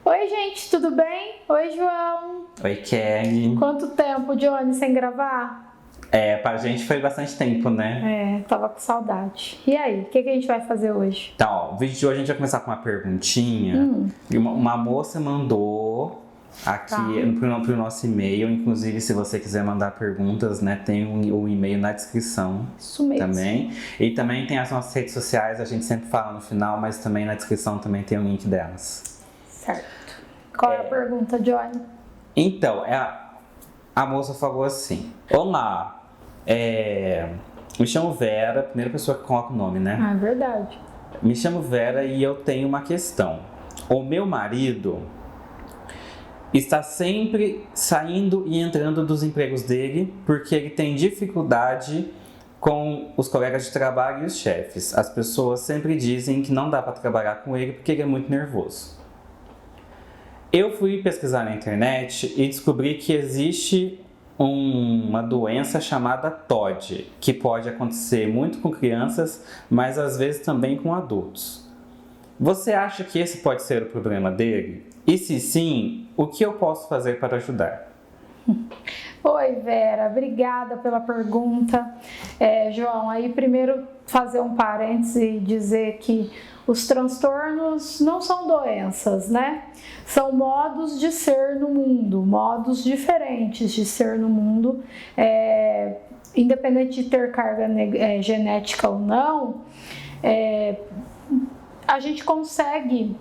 Oi, gente, tudo bem? Oi, João. Oi, Kelly. Quanto tempo, Johnny, sem gravar? Pra gente foi bastante tempo, né? Tava com saudade. E aí, o que a gente vai fazer hoje? Então, ó, o vídeo de hoje a gente vai começar com uma perguntinha. E uma moça mandou aqui pro nosso e-mail. Inclusive, se você quiser mandar perguntas, né, tem o e-mail na descrição. Isso mesmo. Também. E também tem as nossas redes sociais, a gente sempre fala no final, mas também na descrição também tem o link delas. Certo. Qual é a pergunta, Johnny? Então, a moça falou assim: Olá, me chamo Vera, primeira pessoa que coloca o nome, né? Ah, é verdade. Me chamo Vera e eu tenho uma questão. O meu marido está sempre saindo e entrando dos empregos dele porque ele tem dificuldade com os colegas de trabalho e os chefes. As pessoas sempre dizem que não dá para trabalhar com ele porque ele é muito nervoso. Eu fui pesquisar na internet e descobri que existe uma doença chamada TOD, que pode acontecer muito com crianças, mas às vezes também com adultos. Você acha que esse pode ser o problema dele? E se sim, o que eu posso fazer para ajudar? Oi, Vera, obrigada pela pergunta. João, aí primeiro fazer um parêntese e dizer que os transtornos não são doenças, né? São modos de ser no mundo, modos diferentes de ser no mundo. Independente de ter carga genética ou não, a gente consegue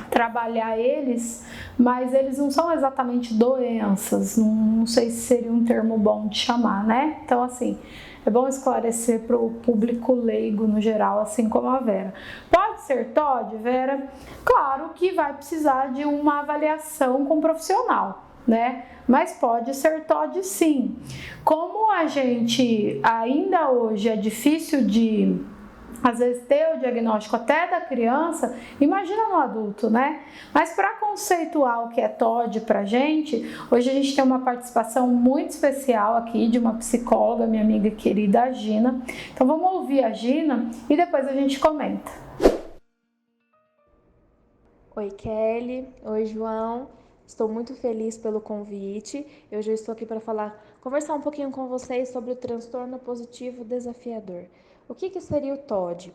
trabalhar eles, mas eles não são exatamente doenças, não sei se seria um termo bom de chamar, né? Então, assim, é bom esclarecer para o público leigo no geral, assim como a Vera. Pode ser TOD, Vera? Claro que vai precisar de uma avaliação com um profissional, né? Mas pode ser TOD sim. Como a gente ainda hoje é difícil de às vezes ter o diagnóstico até da criança, imagina no adulto, né? Mas para conceituar o que é TOD pra gente, hoje a gente tem uma participação muito especial aqui de uma psicóloga, minha amiga querida, a Gina. Então vamos ouvir a Gina e depois a gente comenta. Oi, Kelly. Oi, João. Estou muito feliz pelo convite. Eu já estou aqui para conversar um pouquinho com vocês sobre o transtorno positivo desafiador. O que seria o TOD?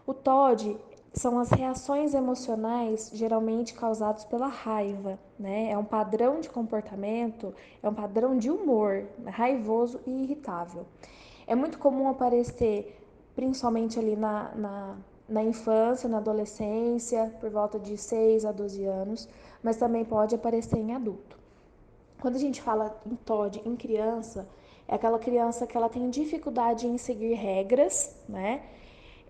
O TOD são as reações emocionais geralmente causadas pela raiva, né? É um padrão de comportamento, é um padrão de humor raivoso e irritável. É muito comum aparecer, principalmente ali na infância, na adolescência, por volta de 6 a 12 anos, mas também pode aparecer em adulto. Quando a gente fala em TOD em criança, é aquela criança que ela tem dificuldade em seguir regras, né?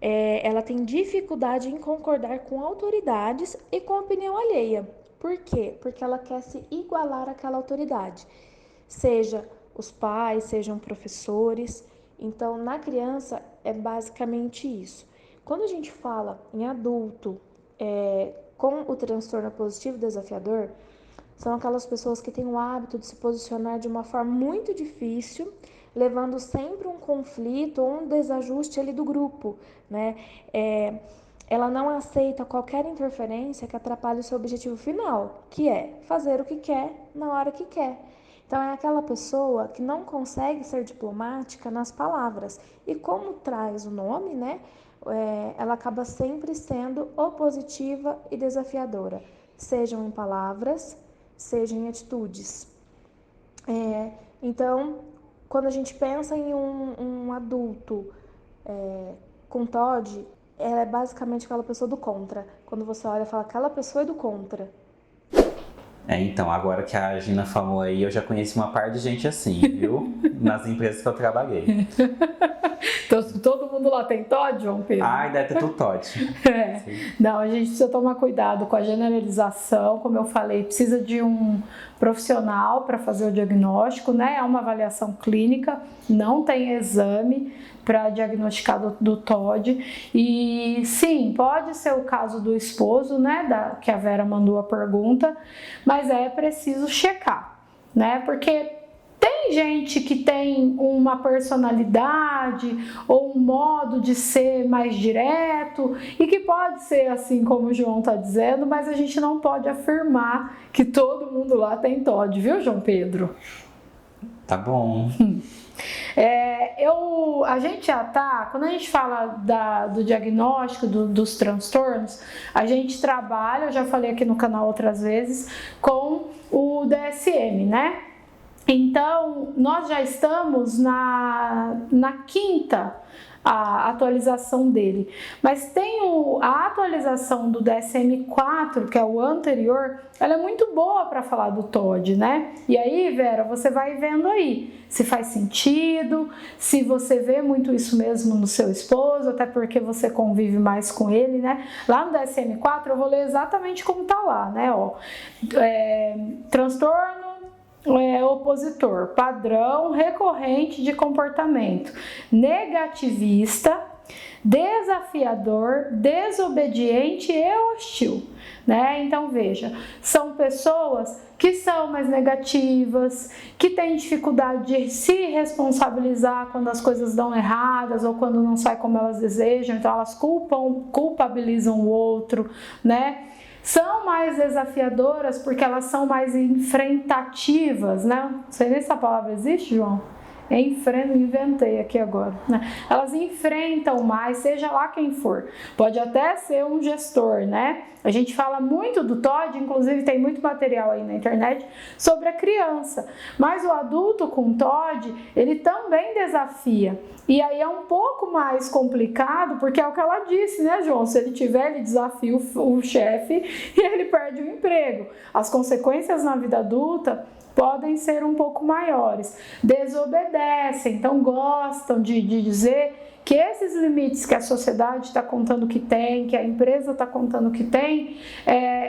Ela tem dificuldade em concordar com autoridades e com a opinião alheia. Por quê? Porque ela quer se igualar àquela autoridade, seja os pais, sejam professores. Então, na criança, é basicamente isso. Quando a gente fala em adulto com o transtorno positivo desafiador, são aquelas pessoas que têm o hábito de se posicionar de uma forma muito difícil, levando sempre um conflito ou um desajuste ali do grupo, né? Ela não aceita qualquer interferência que atrapalhe o seu objetivo final, que é fazer o que quer na hora que quer. Então, é aquela pessoa que não consegue ser diplomática nas palavras. E como traz o nome, né? Ela acaba sempre sendo opositiva e desafiadora, sejam em palavras, sejam em atitudes. Então, quando a gente pensa em um adulto com TOD, ela é basicamente aquela pessoa do contra. Quando você olha e fala, aquela pessoa é do contra. Então, agora que a Gina falou aí, eu já conheci uma par de gente assim, viu? Nas empresas que eu trabalhei. Então, todo mundo lá tem TOD, João Pedro? Ai, deve ter tudo TOD. Não, a gente precisa tomar cuidado com a generalização, como eu falei, precisa de um profissional para fazer o diagnóstico, né? É uma avaliação clínica, não tem exame para diagnosticar do TOD. E sim, pode ser o caso do esposo, né? Que a Vera mandou a pergunta, mas é preciso checar, né? Porque tem tem gente que tem uma personalidade ou um modo de ser mais direto e que pode ser assim como o João está dizendo, mas a gente não pode afirmar que todo mundo lá tem TOD, viu, João Pedro? Tá bom. A gente já tá, quando a gente fala do diagnóstico dos transtornos, a gente trabalha, eu já falei aqui no canal outras vezes, com o DSM, né? Então, nós já estamos na quinta a atualização dele, mas tem a atualização do DSM-4, que é o anterior, ela é muito boa para falar do TOD, né? E aí, Vera, você vai vendo aí se faz sentido, se você vê muito isso mesmo no seu esposo, até porque você convive mais com ele, né? Lá no DSM-4 eu vou ler exatamente como tá lá, né? Transtorno opositor, padrão recorrente de comportamento, negativista, desafiador, desobediente e hostil, né? Então veja, são pessoas que são mais negativas, que têm dificuldade de se responsabilizar quando as coisas dão erradas ou quando não sai como elas desejam, então elas culpabilizam o outro, né? São mais desafiadoras porque elas são mais enfrentativas, né? Não sei nem se essa palavra existe, João. Inventei aqui agora, né? Elas enfrentam mais, seja lá quem for. Pode até ser um gestor, né? A gente fala muito do TOD, inclusive tem muito material aí na internet sobre a criança. Mas o adulto com TOD, ele também desafia. E aí é um pouco mais complicado, porque é o que ela disse, né, João? Se ele tiver, ele desafia o chefe e ele perde o emprego. As consequências na vida adulta podem ser um pouco maiores. Desobedecem, então gostam de dizer que esses limites que a sociedade está contando que tem, que a empresa está contando que tem,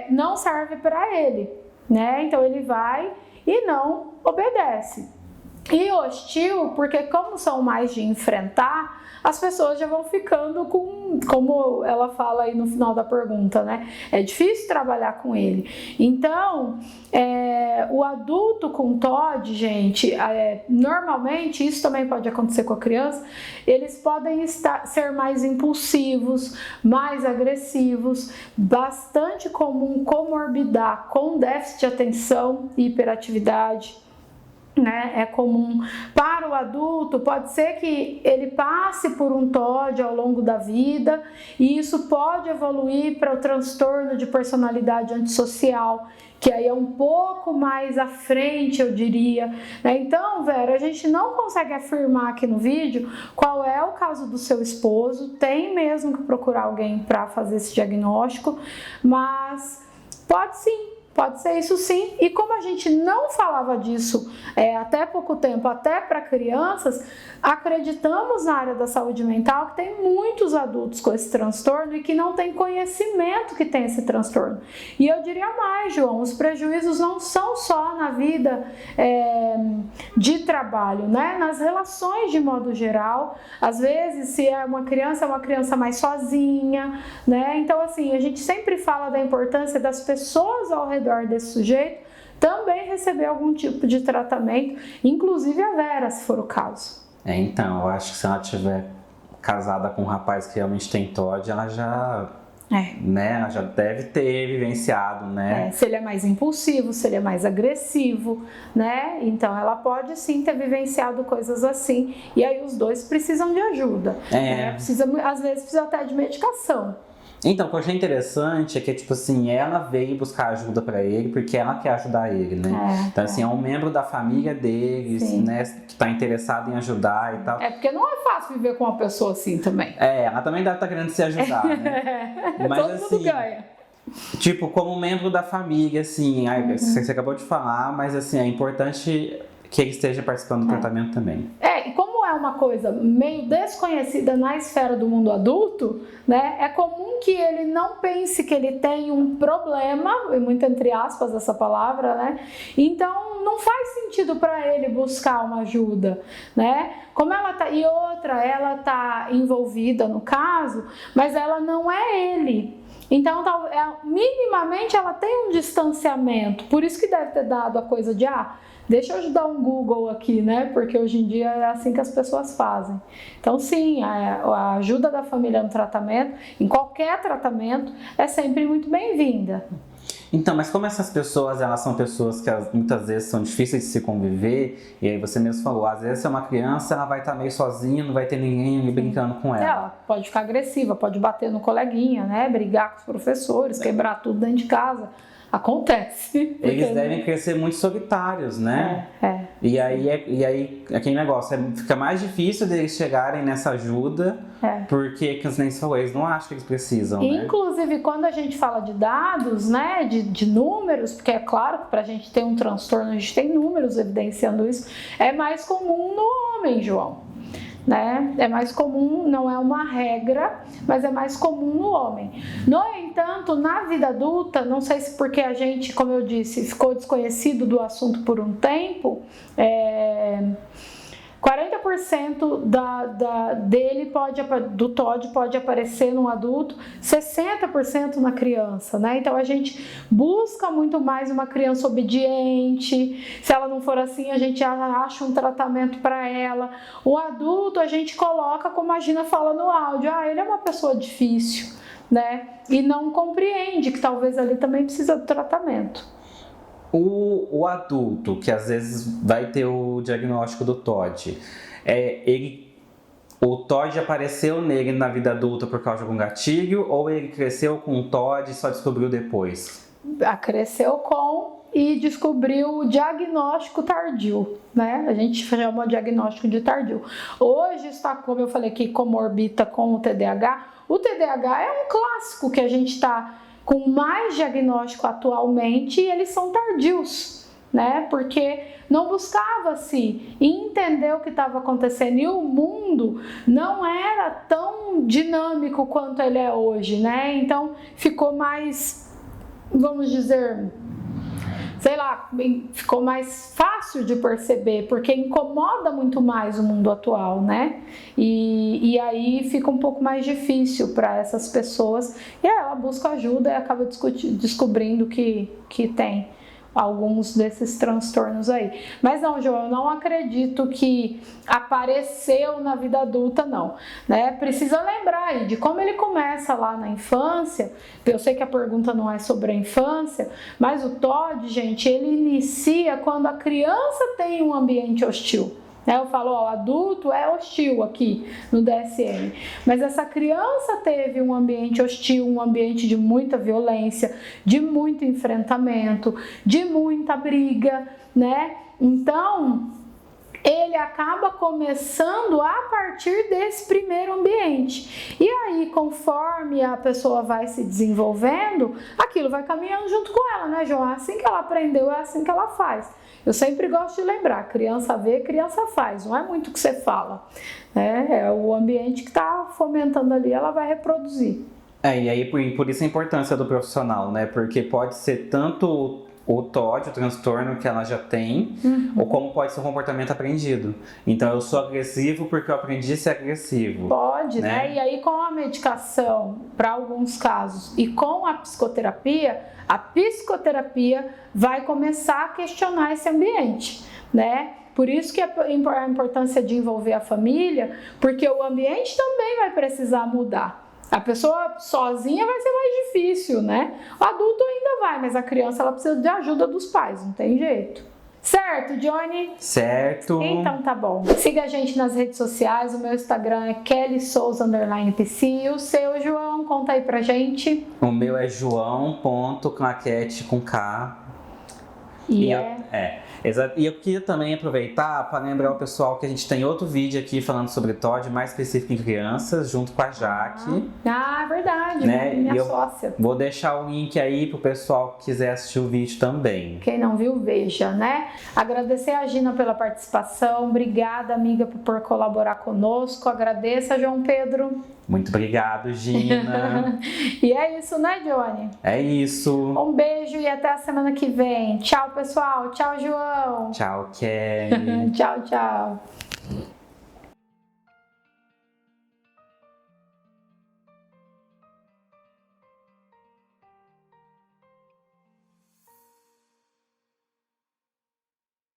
não serve para ele, né? Então ele vai e não obedece. E hostil, porque como são mais de enfrentar, as pessoas já vão ficando com, como ela fala aí no final da pergunta, né? É difícil trabalhar com ele. Então, o adulto com TOD, gente, normalmente, isso também pode acontecer com a criança, eles podem ser mais impulsivos, mais agressivos, bastante comum comorbidar com déficit de atenção e hiperatividade, né? É comum. Para o adulto, pode ser que ele passe por um TOD ao longo da vida e isso pode evoluir para o transtorno de personalidade antissocial, que aí é um pouco mais à frente, eu diria, né? Então, Vera, a gente não consegue afirmar aqui no vídeo qual é o caso do seu esposo, tem mesmo que procurar alguém para fazer esse diagnóstico, mas pode sim. Pode ser isso sim, e como a gente não falava disso até pouco tempo, até para crianças, acreditamos na área da saúde mental que tem muitos adultos com esse transtorno e que não tem conhecimento que tem esse transtorno. E eu diria mais, João, os prejuízos não são só na vida de trabalho, né? Nas relações de modo geral, às vezes se é uma criança mais sozinha, né? Então assim, a gente sempre fala da importância das pessoas ao redor desse sujeito também receber algum tipo de tratamento, inclusive a Vera, se for o caso. Então, eu acho que se ela tiver casada com um rapaz que realmente tem TOD, ela já, né, ela já deve ter vivenciado, né? Se ele é mais impulsivo, se ele é mais agressivo, né? Então ela pode sim ter vivenciado coisas assim, e aí os dois precisam de ajuda. Às vezes precisa até de medicação. Então, o que eu achei interessante é que, tipo assim, ela veio buscar ajuda pra ele porque ela quer ajudar ele, né? Então, assim, é um membro da família deles, né? Que tá interessado em ajudar e tal. Porque não é fácil viver com uma pessoa assim também. Ela também deve estar querendo se ajudar, né? Mas, todo mundo assim, ganha. Tipo, como membro da família, assim, você acabou de falar, mas, assim, é importante que ele esteja participando do tratamento também. E como é uma coisa meio desconhecida na esfera do mundo adulto, né, é comum que ele não pense que ele tem um problema, muito entre aspas essa palavra, né, então não faz sentido para ele buscar uma ajuda, né, como ela tá, e outra, ela tá envolvida no caso, mas ela não é ele. Então, minimamente ela tem um distanciamento, por isso que deve ter dado a coisa de, deixa eu dar um Google aqui, né? Porque hoje em dia é assim que as pessoas fazem. Então, sim, a ajuda da família no tratamento, em qualquer tratamento, é sempre muito bem-vinda. Então, mas como essas pessoas, elas são pessoas que muitas vezes são difíceis de se conviver, e aí você mesmo falou, às vezes se é uma criança, ela vai estar meio sozinha, não vai ter ninguém ali brincando com ela. Ela pode ficar agressiva, pode bater no coleguinha, né? Brigar com os professores, quebrar tudo dentro de casa. Acontece. Eles devem crescer muito solitários, né? E aí aquele negócio, fica mais difícil deles chegarem nessa ajuda, porque, como você falou, eles não acham que eles precisam, né? Inclusive, quando a gente fala de dados, né, de números, porque é claro que para a gente ter um transtorno, a gente tem números evidenciando isso, é mais comum no homem, João. Né? É mais comum, não é uma regra, mas é mais comum no homem. No entanto, na vida adulta, não sei se porque a gente, como eu disse, ficou desconhecido do assunto por um tempo, 40% do TOD pode aparecer no adulto, 60% na criança, né? Então a gente busca muito mais uma criança obediente. Se ela não for assim, a gente acha um tratamento para ela. O adulto a gente coloca, como a Gina fala no áudio, ele é uma pessoa difícil, né? E não compreende que talvez ali também precisa do tratamento. O adulto, que às vezes vai ter o diagnóstico do TOD, o TOD apareceu nele na vida adulta por causa de algum gatilho, ou ele cresceu com o TOD e só descobriu depois? Cresceu com e descobriu o diagnóstico tardio, né? A gente chama de diagnóstico de tardio. Hoje está, como eu falei aqui, comorbita com o TDAH. O TDAH é um clássico que a gente está com mais diagnóstico atualmente e eles são tardios, né? Porque não buscava-se entender o que estava acontecendo e o mundo não era tão dinâmico quanto ele é hoje, né? Então ficou mais, vamos dizer, ficou mais fácil de perceber, porque incomoda muito mais o mundo atual, né? E aí fica um pouco mais difícil para essas pessoas, e aí ela busca ajuda e acaba descobrindo que tem alguns desses transtornos aí. Mas não, João, eu não acredito que apareceu na vida adulta, não, né? Precisa lembrar aí de como ele começa lá na infância. Eu sei que a pergunta não é sobre a infância, mas o TOD, gente, ele inicia quando a criança tem um ambiente hostil. Eu falo, o adulto é hostil aqui no DSM, mas essa criança teve um ambiente hostil, um ambiente de muita violência, de muito enfrentamento, de muita briga, né? Então, ele acaba começando a partir desse primeiro ambiente. E aí, conforme a pessoa vai se desenvolvendo, aquilo vai caminhando junto com ela, né, João? É assim que ela aprendeu, é assim que ela faz. Eu sempre gosto de lembrar, criança vê, criança faz, não é muito o que você fala, né? É o ambiente que está fomentando ali, ela vai reproduzir. E aí por isso a importância do profissional, né? Porque pode ser tanto o TOD, o transtorno que ela já tem, ou como pode ser um comportamento aprendido. Então eu sou agressivo porque eu aprendi a ser agressivo. Pode, né? E aí com a medicação, para alguns casos, e com a psicoterapia vai começar a questionar esse ambiente, né? Por isso que a importância de envolver a família, porque o ambiente também vai precisar mudar. A pessoa sozinha vai ser mais difícil, né? O adulto ainda vai, mas a criança ela precisa de ajuda dos pais, não tem jeito. Certo, Johnny? Certo. Então tá bom. Siga a gente nas redes sociais, o meu Instagram é kellysouza_pc. E o seu, João, conta aí pra gente. O meu é joão.claquete com K. Exato. E eu queria também aproveitar para lembrar o pessoal que a gente tem outro vídeo aqui falando sobre TOD, mais específico em crianças, junto com a Jaque. Verdade, né? Minha sócia. Vou deixar o link aí pro pessoal que quiser assistir o vídeo também. Quem não viu, veja, né? Agradecer a Gina pela participação. Obrigada, amiga, por colaborar conosco. Agradeço a João Pedro. Muito obrigado, Gina. E é isso, né, Johnny? É isso. Um beijo e até a semana que vem. Tchau, pessoal. Tchau, João. Tchau, Kelly. Tchau, tchau.